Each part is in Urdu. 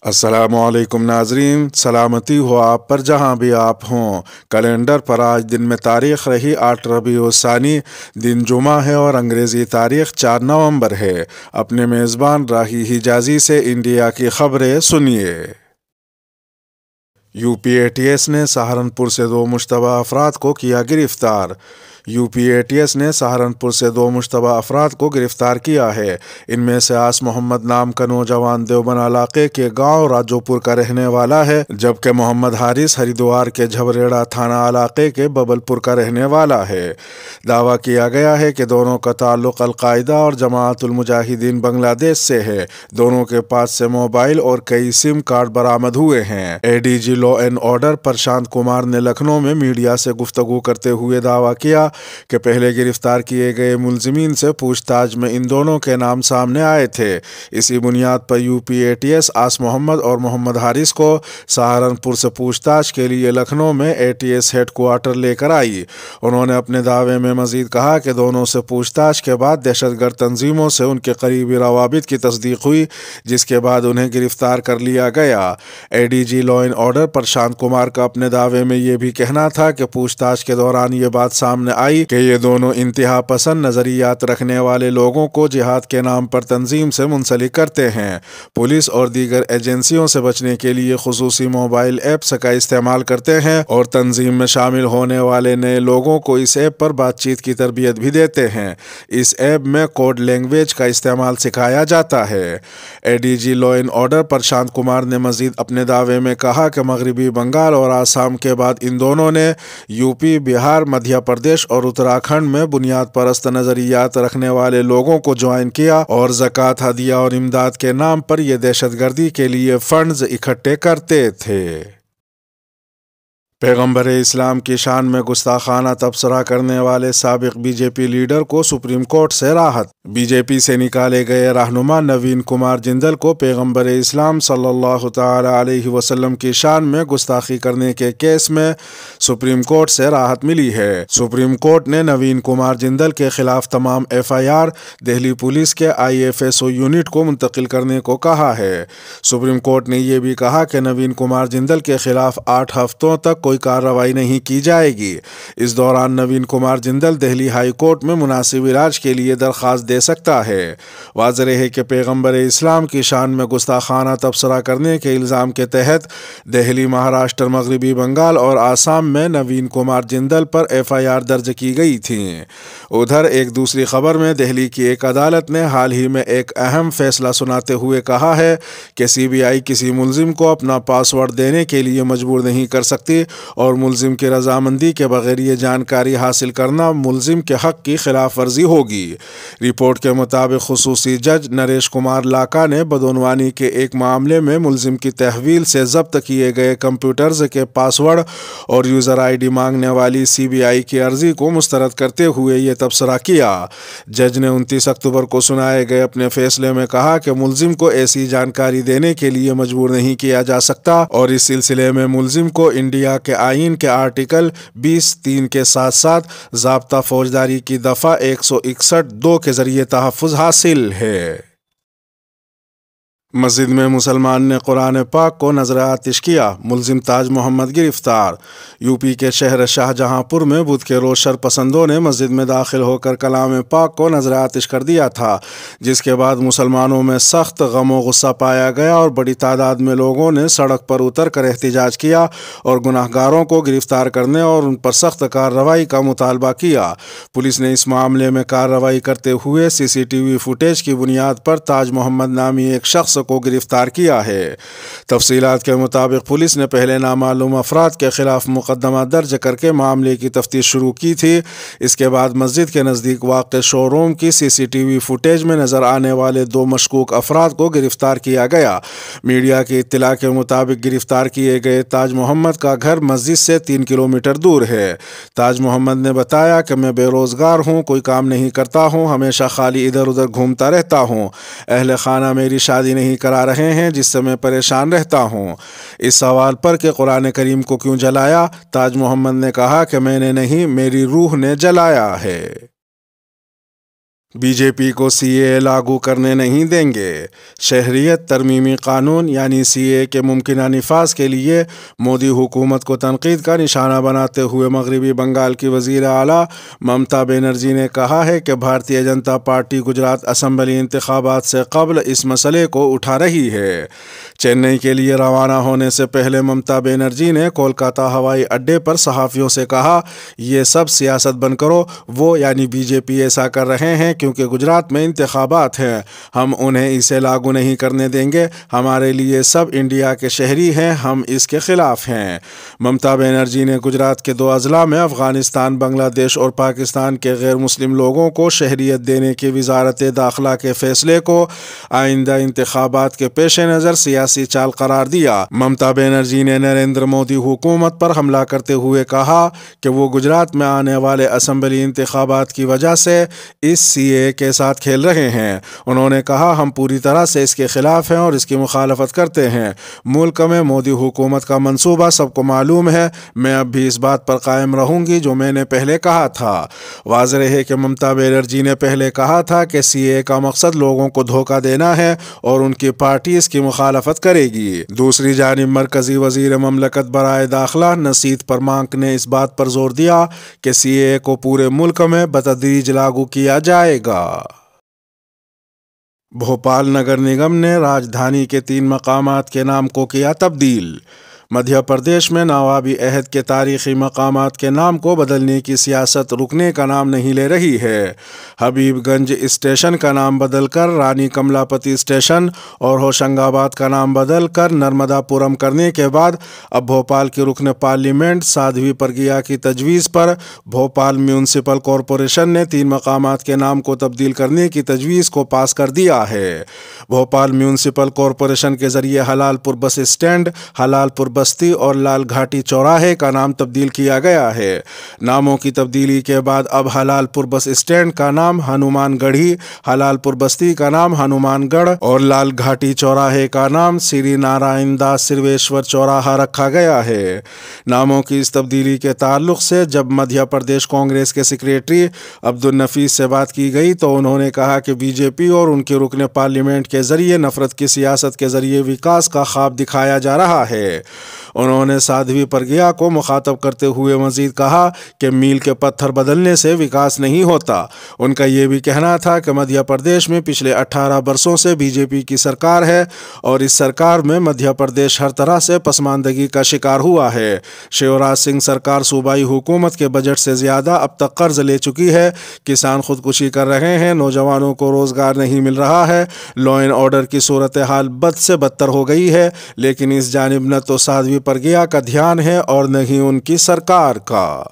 السلام علیکم ناظرین، سلامتی ہو آپ پر جہاں بھی آپ ہوں۔ کیلنڈر پر آج دن میں تاریخ رہی 8 ربیع الثانی، دن جمعہ ہے اور انگریزی تاریخ 4 نومبر ہے۔ اپنے میزبان راہی حجازی سے انڈیا کی خبریں سنیے۔ You P A T S نے سہارنپور سے 2 مشتبہ افراد کو کیا گرفتار۔ You P A T S نے سہارنپور سے 2 مشتبہ افراد کو گرفتار کیا ہے۔ ان میں سے آس محمد نام کا نوجوان دیوبند علاقے کے گاؤں راجو پور کا رہنے والا ہے، جبکہ محمد حارث ہریدوار کے جھبریڑا تھانہ علاقے کے ببل پور کا رہنے والا ہے۔ دعویٰ کیا گیا ہے کہ دونوں کا تعلق القاعدہ اور جماعت المجاہدین بنگلہ دیش سے ہے۔ دونوں کے پاس سے موبائل اور کئی سم کارڈ برآمد ہوئے ہیں۔ A D G law and order Prashant Kumar نے لکھنؤ میں میڈیا سے گفتگو کرتے ہوئے دعویٰ کیا کہ پہلے گرفتار کیے گئے ملزمین سے پوچھ تاچھ میں ان دونوں کے نام سامنے آئے تھے۔ اسی بنیاد پر U P A T S Aas Mohammad اور محمد حارث کو سہارنپور سے پوچھ تاچھ کے لیے لکھنؤ میں A T S headquarter لے کر آئی۔ انہوں نے اپنے دعوے میں مزید کہا کہ دونوں سے پوچھ تاچھ کے بعد دہشت گرد تنظیموں سے ان کے قریبی روابط کی تصدیق ہوئی، جس کے بعد انہیں گرفتار کر لیا گیا۔ A D G law and order Prashant Kumar کا اپنے دعوے میں یہ بھی کہنا تھا کہ پوچھ تاچھ کے دوران یہ بات سامنے آئی کہ یہ دونوں انتہا پسند نظریات رکھنے والے لوگوں کو جہاد کے نام پر تنظیم سے منسلک کرتے ہیں۔ پولیس اور دیگر ایجنسیوں سے بچنے کے لیے خصوصی موبائل ایپس کا استعمال کرتے ہیں اور تنظیم میں شامل ہونے والے نئے لوگوں کو اس ایپ پر بات چیت کی تربیت بھی دیتے ہیں۔ اس ایپ میں کوڈ لینگویج کا استعمال سکھایا جاتا ہے۔ A D G law and order Prashant Kumar نے مزید اپنے دعوے میں کہا کہ مغربی بنگال اور آسام کے بعد ان دونوں نے یو پی، بہار، مدھیہ پردیش اور اتراکھنڈ میں بنیاد پرست نظریات رکھنے والے لوگوں کو جوائن کیا اور زکوٰۃ، ہدیہ اور امداد کے نام پر یہ دہشت گردی کے لیے فنڈز اکٹھے کرتے تھے۔ پیغمبر اسلام کی شان میں گستاخانہ تبصرہ کرنے والے سابق بی جے پی لیڈر کو سپریم کورٹ سے راحت۔ بی جے پی سے نکالے گئے رہنما نوین کمار جندل کو پیغمبر اسلام صلی اللہ تعالی علیہ وسلم کی شان میں گستاخی کرنے کے کیس میں سپریم کورٹ سے راحت ملی ہے۔ سپریم کورٹ نے نوین کمار جندل کے خلاف تمام F I R Delhi police کے I F S O unit کو منتقل کرنے کو کہا ہے۔ سپریم کورٹ نے یہ بھی کہا کہ نوین کمار جندل کے خلاف 8 ہفتوں تک کوئی کارروائی نہیں کی جائے گی۔ اس دوران نوین کمار جندل دہلی ہائی کورٹ میں مناسب علاج کے لیے درخواست دے سکتا ہے۔ واضح ہے کہ پیغمبر اسلام کی شان میں گستاخانہ تبصرہ کرنے کے الزام کے تحت دہلی، مہاراشٹر، مغربی بنگال اور آسام میں نوین کمار جندل پر ایف آئی آر درج کی گئی تھیں۔ ادھر ایک دوسری خبر میں دہلی کی ایک عدالت نے حال ہی میں ایک اہم فیصلہ سناتے ہوئے کہا ہے کہ سی بی آئی کسی ملزم کو اپنا پاس ورڈ دینے کے لیے مجبور نہیں کر سکتی اور ملزم کی رضامندی کے بغیر یہ جانکاری حاصل کرنا ملزم کے حق کی خلاف ورزی ہوگی۔ رپورٹ کے مطابق خصوصی جج نریش کمار لاکا نے بدعنوانی کے ایک معاملے میں ملزم کی تحویل سے ضبط کیے گئے کمپیوٹرز کے پاس ورڈ اور یوزر آئی ڈی مانگنے والی سی بی آئی کی عرضی کو مسترد کرتے ہوئے یہ تبصرہ کیا۔ جج نے 29 اکتوبر کو سنائے گئے اپنے فیصلے میں کہا کہ ملزم کو ایسی جانکاری دینے کے لیے مجبور نہیں کیا جا سکتا اور اس سلسلے میں ملزم کو انڈیا کے آئین کے آرٹیکل 20(3) کے ساتھ ساتھ ضابطہ فوجداری کی دفعہ 161(2) کے ذریعے تحفظ حاصل ہے۔ مسجد میں مسلمان نے قرآن پاک کو نذر آتش کیا، ملزم تاج محمد گرفتار۔ یو پی کے شہر شاہجہاں پور میں بدھ کے روز شرپسندوں نے مسجد میں داخل ہو کر کلام پاک کو نذر آتش کر دیا تھا، جس کے بعد مسلمانوں میں سخت غم و غصہ پایا گیا اور بڑی تعداد میں لوگوں نے سڑک پر اتر کر احتجاج کیا اور گناہ گاروں کو گرفتار کرنے اور ان پر سخت کارروائی کا مطالبہ کیا۔ پولیس نے اس معاملے میں کارروائی کرتے ہوئے سی سی ٹی وی فوٹیج کی بنیاد پر تاج محمد نامی ایک شخص کو گرفتار کیا ہے۔ تفصیلات کے مطابق پولیس نے پہلے نامعلوم افراد کے خلاف مقدمہ درج کر کے معاملے کی تفتیش شروع کی تھی۔ اس کے بعد مسجد کے نزدیک واقع شو روم کی سی سی ٹی وی فوٹیج میں نظر آنے والے 2 مشکوک افراد کو گرفتار کیا گیا۔ میڈیا کی اطلاع کے مطابق گرفتار کیے گئے تاج محمد کا گھر مسجد سے 3 کلومیٹر دور ہے۔ تاج محمد نے بتایا کہ میں بے روزگار ہوں، کوئی کام نہیں کرتا ہوں، ہمیشہ خالی ادھر ادھر گھومتا رہتا ہوں، اہل خانہ میری شادی نہیں کرا رہے ہیں جس سے میں پریشان رہتا ہوں۔ اس سوال پر کہ قرآن کریم کو کیوں جلایا، تاج محمد نے کہا کہ میں نے نہیں، میری روح نے جلایا ہے۔ بی جے پی کو سی اے لاگو کرنے نہیں دیں گے۔ شہریت ترمیمی قانون یعنی سی اے کے ممکنہ نفاذ کے لیے مودی حکومت کو تنقید کا نشانہ بناتے ہوئے مغربی بنگال کی وزیر اعلیٰ ممتا بنرجی نے کہا ہے کہ بھارتیہ جنتا پارٹی گجرات اسمبلی انتخابات سے قبل اس مسئلے کو اٹھا رہی ہے۔ چنئی کے لیے روانہ ہونے سے پہلے ممتا بنرجی نے کولکاتہ ہوائی اڈے پر صحافیوں سے کہا، یہ سب سیاست بند کرو، وہ یعنی بی جے پی ایسا کر رہے ہیں کیونکہ گجرات میں انتخابات ہیں، ہم انہیں اسے لاگو نہیں کرنے دیں گے، ہمارے لیے سب انڈیا کے شہری ہیں، ہم اس کے خلاف ہیں۔ ممتا بنرجی نے گجرات کے 2 اضلاع میں افغانستان، بنگلہ دیش اور پاکستان کے غیر مسلم لوگوں کو شہریت دینے کی وزارت داخلہ کے فیصلے کو آئندہ انتخابات کے پیش نظر سیاسی چال قرار دیا۔ ممتا بنرجی نے نریندر مودی حکومت پر حملہ کرتے ہوئے کہا کہ وہ گجرات میں آنے والے اسمبلی انتخابات کی وجہ سے اس سی اے کے ساتھ کھیل رہے ہیں۔ انہوں نے کہا، ہم پوری طرح سے اس کے خلاف ہیں اور اس کی مخالفت کرتے ہیں۔ ملک میں مودی حکومت کا منصوبہ سب کو معلوم ہے، میں اب بھی اس بات پر قائم رہوں گی جو میں نے پہلے کہا تھا۔ واضح ہے کہ ممتا بنرجی نے پہلے کہا تھا کہ سی اے کا مقصد لوگوں کو دھوکہ دینا ہے اور ان کی پارٹی اس کی مخالفت کرے گی۔ دوسری جانب مرکزی وزیر مملکت برائے داخلہ نصیت پرمانک نے اس بات پر زور دیا کہ سی اے کو پورے ملک میں بتدریج لاگو کیا جائے گا۔ بھوپال نگر نگم نے راجدھانی کے 3 مقامات کے نام کو کیا تبدیل۔ مدھیہ پردیش میں نوابی عہد کے تاریخی مقامات کے نام کو بدلنے کی سیاست رکنے کا نام نہیں لے رہی ہے۔ حبیب گنج اسٹیشن کا نام بدل کر رانی کملا پتی اسٹیشن اور ہوشنگ آباد کا نام بدل کر نرمدا پورم کرنے کے بعد اب بھوپال کی رکن پارلیمنٹ سادھوی پرگیا کی تجویز پر بھوپال میونسپل کارپوریشن نے 3 مقامات کے نام کو تبدیل کرنے کی تجویز کو پاس کر دیا ہے۔ بھوپال میونسپل کارپوریشن کے ذریعے حلال پور بس اسٹینڈ، حلال پور بستی اور لال گھاٹی چوراہے کا نام تبدیل کیا گیا ہے۔ ناموں کی تبدیلی کے بعد اب حلال پور بس اسٹینڈ کا نام ہنومان گڑھی، حلال پور بستی کا نام ہنومان گڑھ اور لال گھاٹی چوراہے کا نام سری نارائن داس سرویشور چوراہا رکھا گیا ہے۔ ناموں کی اس تبدیلی کے تعلق سے جب مدھیہ پردیش کانگریس کے سیکریٹری عبدالنفیس سے بات کی گئی تو انہوں نے کہا کہ بی جے پی اور ان کے رکن پارلیمنٹ کے ذریعے نفرت کی سیاست کے ذریعے وکاس کا خواب دکھایا جا رہا ہے۔ انہوں نے سادھوی پرگیا کو مخاطب کرتے ہوئے مزید کہا کہ میل کے پتھر بدلنے سے وکاس نہیں ہوتا۔ ان کا یہ بھی کہنا تھا کہ مدھیہ پردیش میں پچھلے 18 برسوں سے بی جے پی کی سرکار ہے اور اس سرکار میں مدھیہ پردیش ہر طرح سے پسماندگی کا شکار ہوا ہے۔ شیوراج سنگھ سرکار صوبائی حکومت کے بجٹ سے زیادہ اب تک قرض لے چکی ہے، کسان خودکشی کر رہے ہیں، نوجوانوں کو روزگار نہیں مل رہا ہے، لا اینڈ آرڈر کی صورتحال بد سے بدتر ہو گئی ہے، لیکن اس جانب نہ تو سادھوی پرگیا کا دھیان ہے اور نہ ہی ان کی سرکار کا۔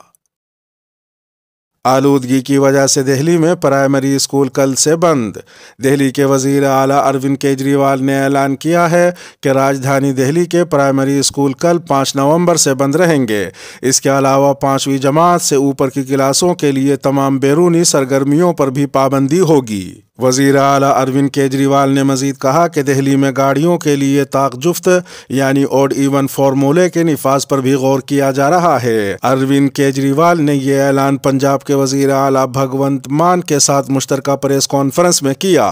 آلودگی کی وجہ سے دہلی میں پرائمری اسکول کل سے بند۔ دہلی کے وزیر اعلیٰ اروند کیجریوال نے اعلان کیا ہے کہ راجدھانی دہلی کے پرائمری اسکول کل 5 نومبر سے بند رہیں گے۔ اس کے علاوہ 5ویں جماعت سے اوپر کی کلاسوں کے لیے تمام بیرونی سرگرمیوں پر بھی پابندی ہوگی۔ وزیر اعلیٰ اروند کیجریوال نے مزید کہا کہ دہلی میں گاڑیوں کے لیے طاق جفت یعنی اوڈ ایون فارمولے کے نفاذ پر بھی غور کیا جا رہا ہے۔ اروند کیجریوال نے یہ اعلان پنجاب کے وزیر اعلیٰ بھگونت مان کے ساتھ مشترکہ پریس کانفرنس میں کیا۔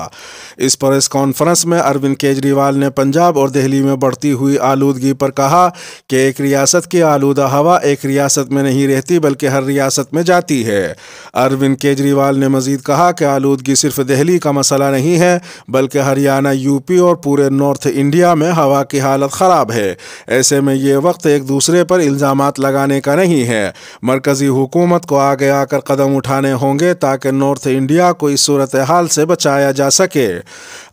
اس پریس کانفرنس میں اروند کیجریوال نے پنجاب اور دہلی میں بڑھتی ہوئی آلودگی پر کہا کہ ایک ریاست کی آلودہ ہوا ایک ریاست میں نہیں رہتی بلکہ ہر ریاست میں جاتی ہے۔ اروند کیجریوال نے مزید کہا کہ آلودگی صرف دہلی کا مسئلہ نہیں ہے بلکہ ہریانہ، یو پی اور پورے نارتھ انڈیا میں ہوا کی حالت خراب ہے۔ ایسے میں یہ وقت ایک دوسرے پر الزامات لگانے کا نہیں ہے، مرکزی حکومت کو آگے آ کر قدم اٹھانے ہوں گے تاکہ نارتھ انڈیا کو اس صورتحال سے بچایا جا سکے۔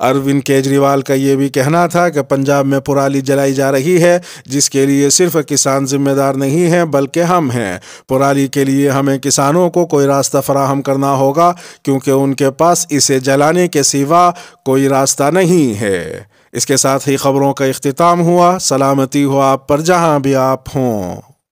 اروند کیجریوال کا یہ بھی کہنا تھا کہ پنجاب میں پرالی جلائی جا رہی ہے جس کے لیے صرف کسان ذمہ دار نہیں ہیں بلکہ ہم ہیں۔ پرالی کے لیے ہمیں کسانوں کو کوئی راستہ فراہم کرنا ہوگا کیونکہ ان کے پاس اسے جلانے کے سوا کوئی راستہ نہیں ہے۔ اس کے ساتھ ہی خبروں کا اختتام ہوا۔ سلامتی ہو آپ پر جہاں بھی آپ ہوں۔